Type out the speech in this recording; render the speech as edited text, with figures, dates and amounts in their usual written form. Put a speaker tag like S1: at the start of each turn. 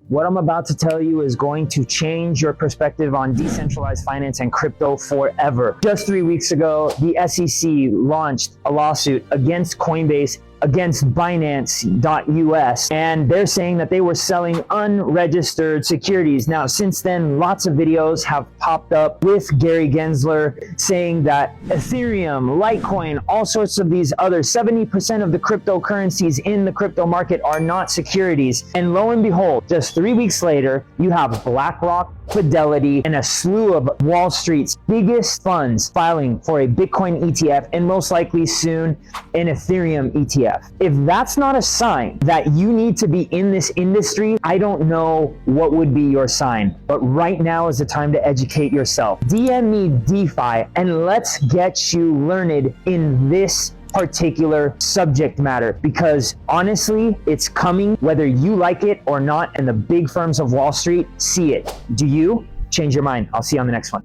S1: What I'm about to tell you is going to change your perspective on decentralized finance and crypto forever. Just 3 weeks ago, the SEC launched a lawsuit against Coinbase, against Binance.us, and they're saying that they were selling unregistered securities. Now, since then, lots of videos have popped up with Gary Gensler saying that Ethereum, Litecoin, all sorts of these other 70% of the cryptocurrencies in the crypto market are not securities. And lo and behold, just 3 weeks later, you have BlackRock, Fidelity, and a slew of Wall Street's biggest funds filing for a Bitcoin ETF and most likely soon an Ethereum ETF. If that's not a sign that you need to be in this industry, I don't know what would be your sign. But right now is the time to educate yourself. DM me DeFi and let's get you learned in this particular subject matter, because honestly, it's coming whether you like it or not, and the big firms of Wall Street see it. Do you? Change your mind. I'll see you on the next one.